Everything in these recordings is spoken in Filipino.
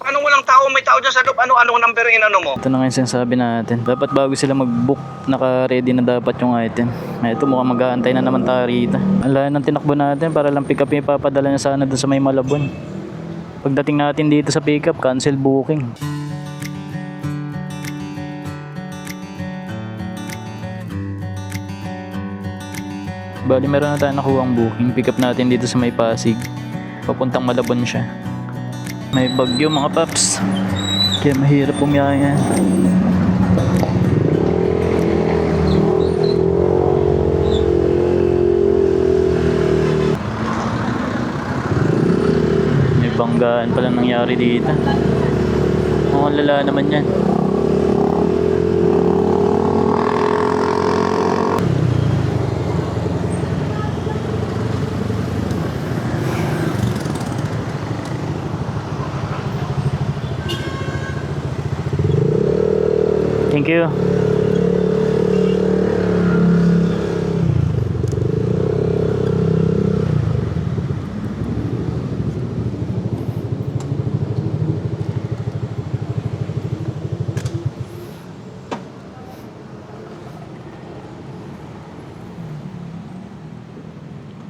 Anong walang tao? May tao dyan sa loob. Anong number yung inano mo? Ito na nga yung sinasabi natin. Dapat bago sila mag-book, naka-ready na dapat yung item. Ito mukhang mag-aantay na naman tayo rito. Ang layo ng tinakbo natin para lang pick up yung ipapadala niya sana dun sa may Malabon. Pagdating natin dito sa pick up, cancel booking. Bali meron na tayo nakuha ang booking. Pick up natin dito sa may Pasig. Papuntang Malabon siya. May bagyo mga paps. Kaya mahirap pumiyaya. May banggaan pala nangyari dito. Mukhang lala naman yan. Thank you.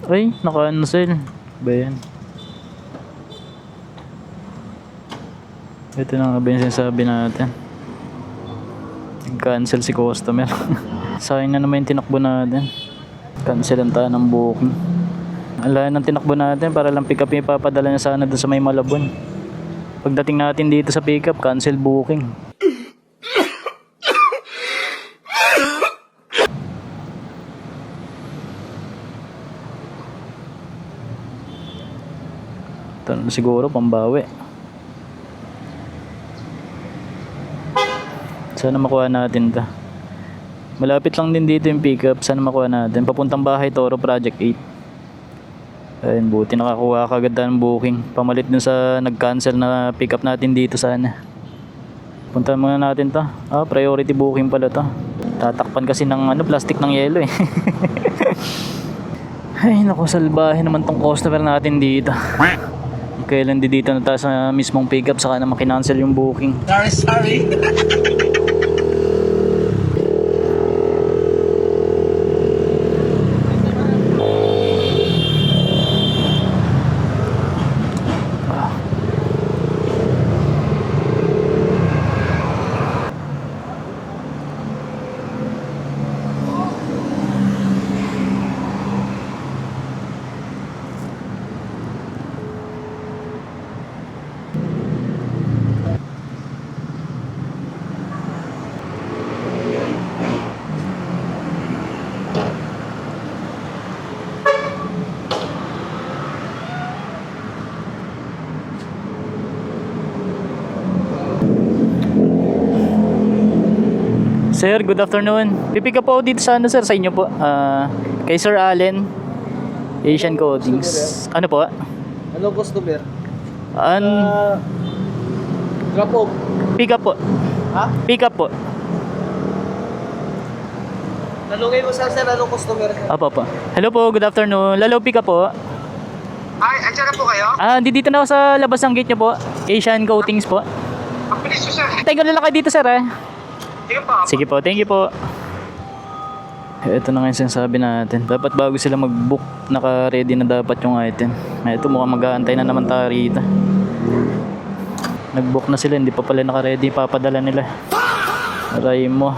Ay, naka-cancel. Ba yan? Ito na nga ba yung sinasabi natin? Cancel si customer. Sayang na naman yung tinakbo natin. Cancelan tayo ng booking. Ang layo ng tinakbo natin para lang pick up yung ipapadala niya sana dun sa may Malabon. Pagdating natin dito sa pick up, cancel booking. Ito na siguro pambawi. Sana makuha natin to. Malapit lang din dito yung pickup. Sana makuha natin. Papuntang bahay Toro Project 8. Ayun, buti nakakuha kagad ng booking. Pamalit dun sa nag-cancel na pickup natin dito sana. Puntahan muna natin to. Priority booking pala to. Tatakpan kasi ng plastic ng yelo eh. Ay naku, salbahe naman tong customer natin dito. Kailan dito na tayo sa mismong pickup saka na makinancel yung booking. Sorry. Sir, good afternoon. Pipick up po dito sa sir, sa inyo po. Kay Sir Allen, Asian Coatings. Ano po? Hello, customer. Drop off. Pick up po. Ha? Pick up po. Talungin mo sir, hello customer. Apo. Hello po, good afternoon. Lalo pick up po. Ay, andyan na po kayo? Dito na ako sa labas ng gate nyo po. Asian Coatings po. Ang bilis nyo, sir. Tayo na lang kayo dito sir eh. Sige pa. Sige po, thank you po. Ito na nga yung sinasabi natin. Dapat bago sila mag-book, naka-ready na dapat yung item. Ito mukhang mag-aantay na naman tayo rito. Nag-book na sila, hindi pa pala naka-ready, papadala nila. Aray mo.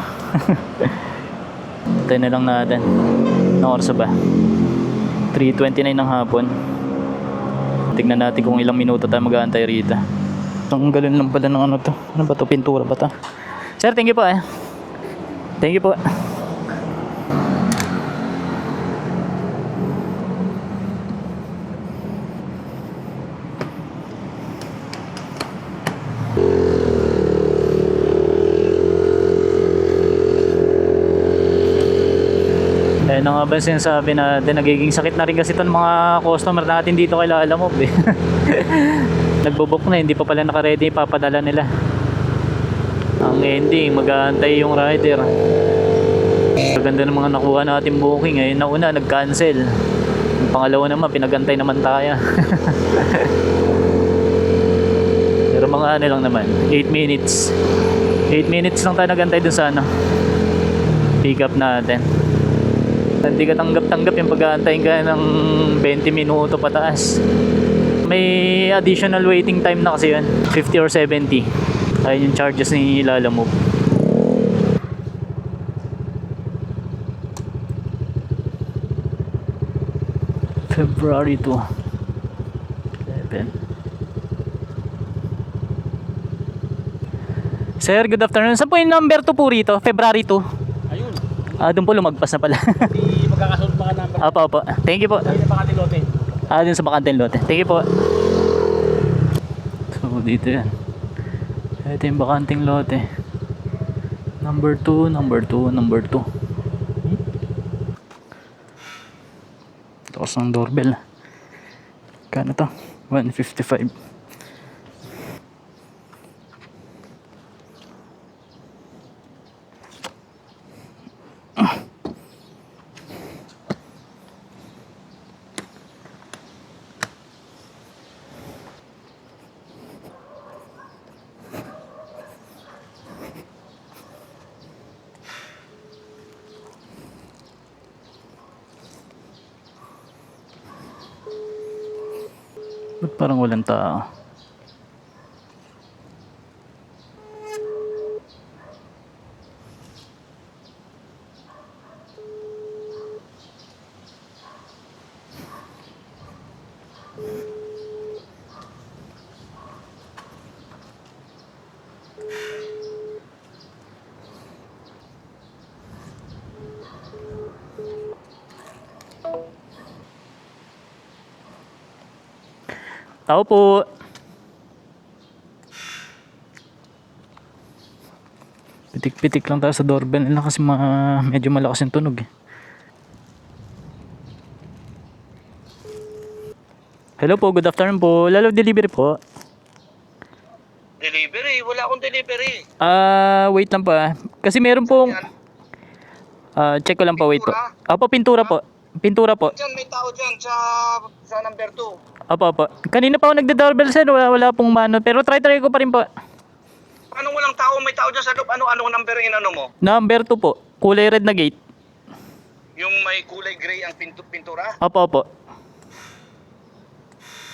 Tayo na lang natin. Anong oras ba? 3:29 ng hapon. Tignan natin kung ilang minuto tayo mag-aantay rito. Ang galon lang pala ng ano to. Ano ba to? Pintura ba to? Sir, thank you po eh. Thank you po. Eh na nga ba sinasabi natin, nagiging sakit na rin kasi itong mga customer natin dito kay Lalamove eh. Nagbo-book na, hindi pa pala naka-ready, papadala nila. Ang ending, mag-aantay yung rider. Maganda ng mga nakuha natin booking. Ngayon na una, nag-cancel. Yung pangalawa naman, pinagantay naman tayo. Pero mga ano lang naman, 8 minutes. 8 minutes lang tayo nagantay dun sa ano, pick up natin. Hindi ka tanggap-tanggap yung pag-aantayin ka ng 20 minuto pataas. May additional waiting time na kasi yun, 50 or 70. Ayun yung charges ni Lalamove. February 2. 11. Sir, good afternoon. Saan po yung number 2 po rito? February 2. Ayun. Doon po lumagpas na pala. Di magkakasunod pa ka number. Opo, opo. Thank you po. Ayun na Makati Lote. Dun sa Bacanten Lote. Thank you po. So, dito yan. Ito yung Bacanten Lote. Number 2, number 2, number 2. Tapos ng doorbell. Kano to? 155. Ba't parang walang tao? Tao po. Pitik-pitik lang tayo sa doorbell nila kasi medyo malakas yung tunog eh. Hello po, good afternoon po. Lalo delivery po. Delivery? Wala akong delivery. Wait lang po ah. Kasi meron pong check ko lang po, wait po. Opo, pintura po. Pintura po. Diyan, may tao dyan sa number 2. Opo. Kanina pa ako nagda-doorbell sir, wala pong mano. Pero try ko pa rin po. Anong walang tao? May tao dyan sa loob. Anong number yung inano mo? Number 2 po. Kulay red na gate. Yung may kulay gray ang pintura? Opo.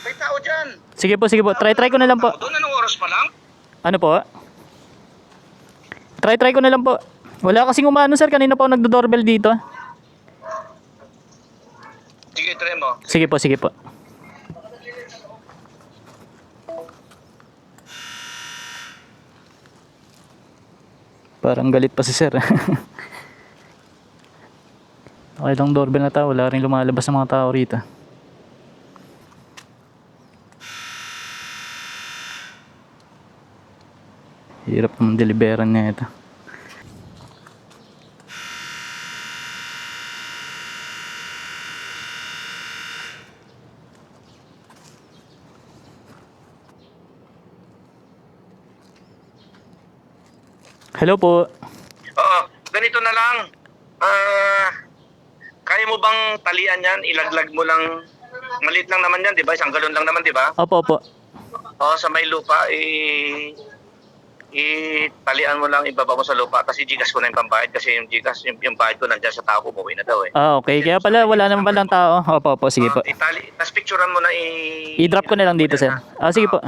May tao dyan. Sige po. Try ko na lang po. Doon, anong oras pa lang? Ano po? Try ko na lang po. Wala kasing umano sir, kanina pa ako nagdo-doorbell dito. Sige, try mo. Sige po. Parang galit pa si sir. Okay lang doorbell na tao, wala rin lumalabas ng mga tao rito. Hirap naman deliveran niya ito. Hello po. Oo, ganito na lang. Kaya mo bang talian yan? Ilaglag mo lang. Maliit lang naman yan, di ba? Isang galon lang naman, di ba? Opo. Oo, sa may lupa, italian mo lang, ibaba mo sa lupa. Tapos i-Gcash ko na yung pambayad. Kasi yung Gcash, yung bayad ko nandiyan sa tao, umuwi na daw eh. Okay. Kaya pala wala naman palang tao. Opo, sige po. Tapos picturean mo na I-drop ko na lang dito, sir. Sige po.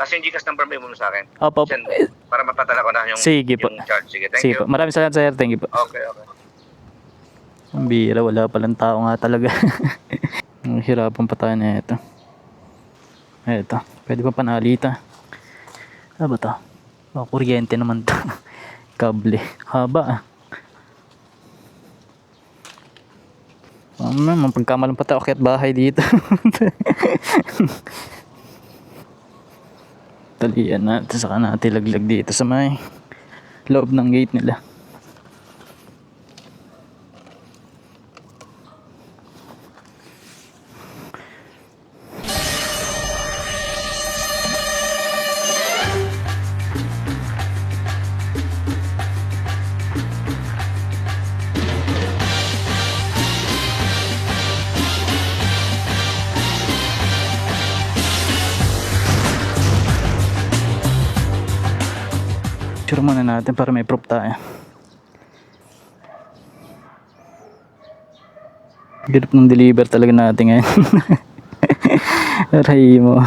Tapos yung Gcash number mo sa akin. Opo. Send mo, para mapadala ko na yung, Sige po. yung charge. Sige, thank Sige you. po. Maraming salamat sir. Thank you po. Okay. Ang bira, wala palang tao nga talaga. Hirapan pa tayo na ito. Ito. Pwede pa panalita. Ano ba ito? Kuryente naman ito. Kable. Haba Mapagkamalan pa tayo akyat bahay dito. Talian natin, saka natin laglag dito sa may loob ng gate nila. Picture muna natin para may proof tayo. Hirap ng deliver talaga natin ngayon. Aray mo.